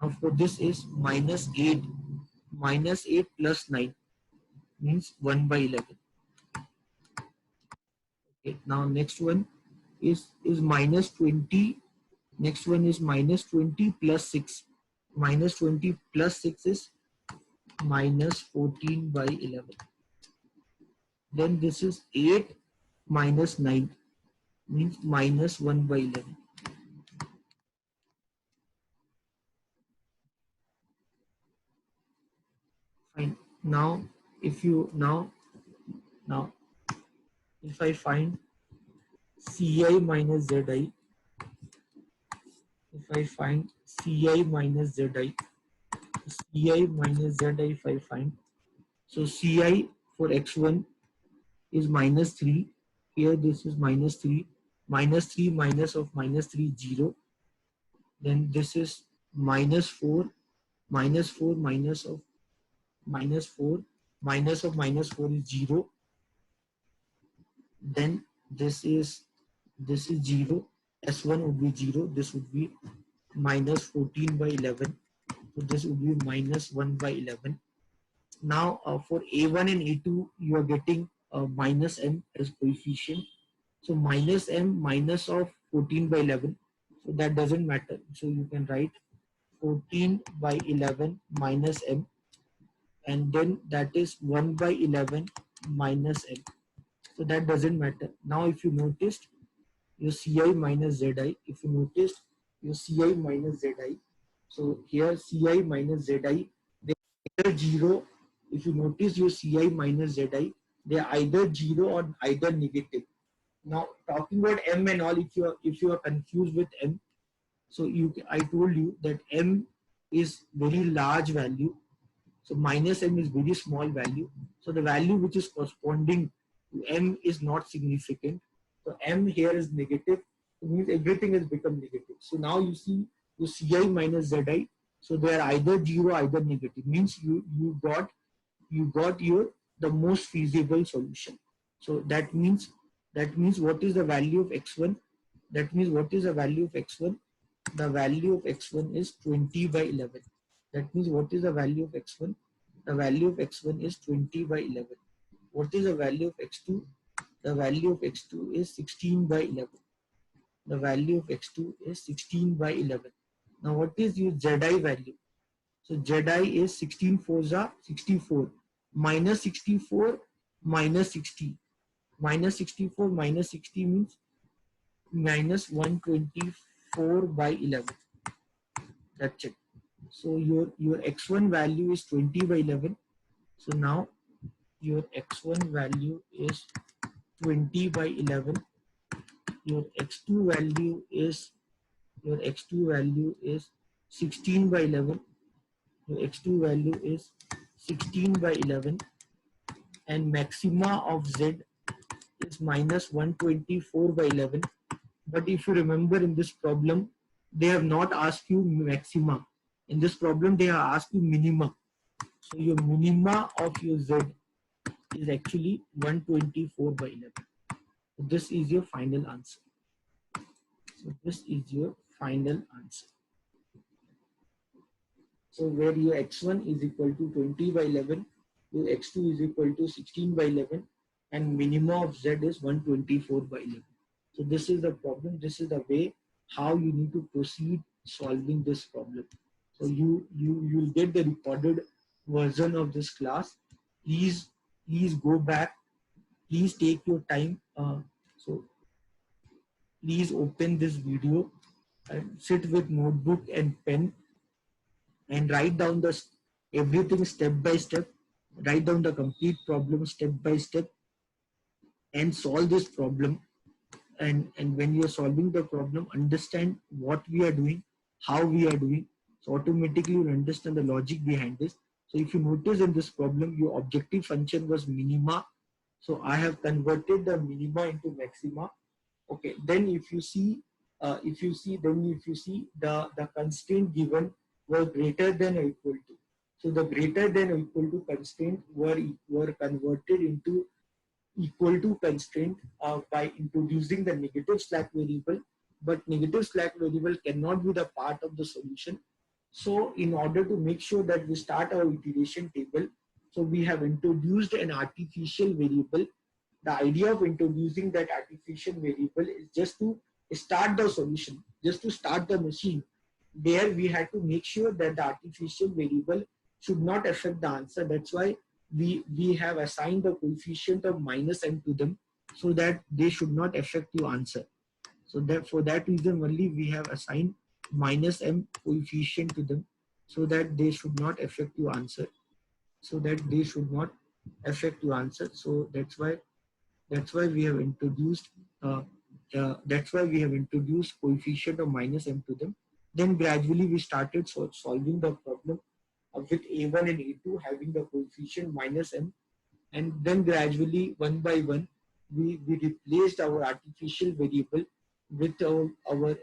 Now for this is -8. -8 plus 9 means 1 by 11. Okay. Now next one is -20. Next one is -20 plus 6. -20 plus 6 is -14 by 11. Then this is 8 minus 9 means -1 by 11. Fine. Now if you now if I find Ci minus Zi, if I find Ci minus Zi, Ci minus Zi if I find, so Ci for x1 is -3. Here this is -3. -3 minus of -3 0. Then this is -4. -4 minus of -4. Minus of -4 is 0. Then this is 0. S1 would be 0. This would be -14 by 11. So this would be -1 by 11. Now for A1 and A2 you are getting minus m as coefficient. So minus m minus of 14 by 11. So that doesn't matter. So you can write 14 by 11 minus m, and then that is 1 by 11 minus m. So that doesn't matter. Now if you noticed your Ci minus Zi, if you noticed your Ci minus Zi, so here Ci minus Zi, they are either 0. If you notice your Ci minus Zi, they are either 0 or either negative. Now talking about m and all, if you are confused with m, so I told you that m is very large value. So minus m is very small value. So the value which is corresponding to m is not significant. So m here is negative. It means everything has become negative. So now you see your Ci minus Zi. So they are either 0, either negative. Means you got your the most feasible solution. So that means what is the value of x1? That means what is the value of x1? The value of x1 is 20 by 11. That means what is the value of x1? The value of x1 is 20 by 11. What is the value of x2? The value of x2 is 16 by 11. The value of x2 is 16 by 11. Now what is your Zi value? So Zi is 16 fours are 64. Minus 64 minus 60. Minus 64 minus 60 means minus 124 by 11. That's it. So your x1 value is 20 by 11. So now your x1 value is 20 by 11. Your x2 value is 16 by 11. Your x2 value is 16 by 11, and maxima of z is minus 124 by 11. But if you remember in this problem, they have not asked you maxima. In this problem, they have asked you minima. So your minima of your z is actually 124 by 11. So this is your final answer. So this is your final answer. So where your x1 is equal to 20 by 11, your x2 is equal to 16 by 11, and minima of z is 124 by 11. So this is the problem. This is the way how you need to proceed solving this problem. So you'll get the recorded version of this class. Please go back. Please take your time. So please open this video and sit with notebook and pen and write down everything step by step. Write down the complete problem step by step and solve this problem. And when you are solving the problem, understand what we are doing, how we are doing. So automatically you understand the logic behind this. So if you notice in this problem, your objective function was minima. So I have converted the minima into maxima. Okay, then if you see the constraint given were greater than or equal to. So the greater than or equal to constraint were converted into equal to constraint by introducing the negative slack variable. But negative slack variable cannot be the part of the solution. So in order to make sure that we start our iteration table, so we have introduced an artificial variable. The idea of introducing that artificial variable is just to start the solution, just to start the machine. There we had to make sure that the artificial variable should not affect the answer. That's why we have assigned the coefficient of minus m to them, so that they should not affect your answer. So that for that reason only we have assigned minus m coefficient to them, so that they should not affect your answer. So that they should not affect your answer. So that's why we have introduced coefficient of minus m to them. Then gradually we started solving the problem with a1 and a2 having the coefficient minus m, and then gradually one by one we replaced our artificial variable with our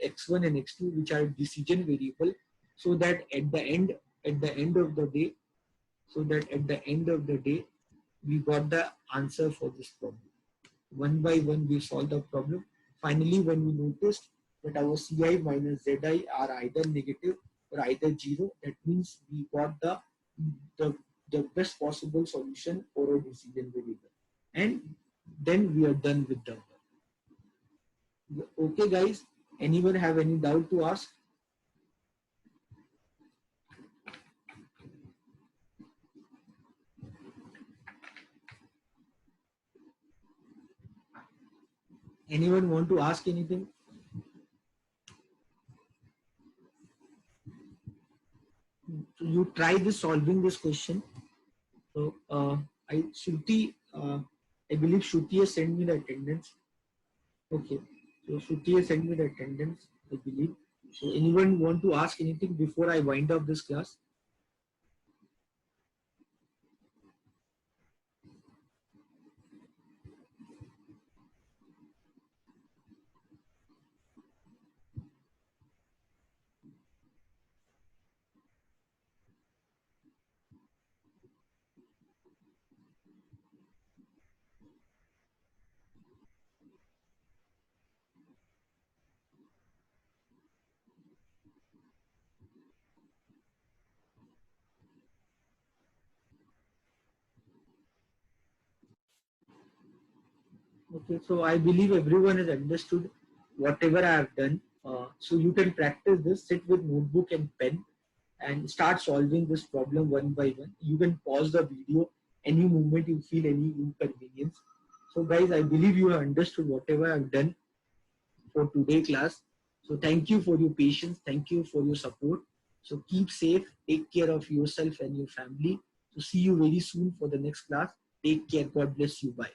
x1 and x2, which are decision variable, so that at the end of the day we got the answer for this problem. One by one we solved the problem. Finally, when we noticed that our Ci minus Zi are either negative or either zero, that means we got the, the best possible solution for a decision variable. And then we are done with the work. Okay guys, anyone have any doubt to ask? Anyone want to ask anything? So you try this solving this question. So I believe Shruti has sent me the attendance. Okay, so Shruti has sent me the attendance, I believe. So anyone want to ask anything before I wind up this class? Okay, so I believe everyone has understood whatever I have done. So you can practice this, sit with notebook and pen and start solving this problem one by one. You can pause the video any moment you feel any inconvenience. So guys, I believe you have understood whatever I have done for today class. So thank you for your patience. Thank you for your support. So keep safe. Take care of yourself and your family. So see you very soon for the next class. Take care. God bless you. Bye.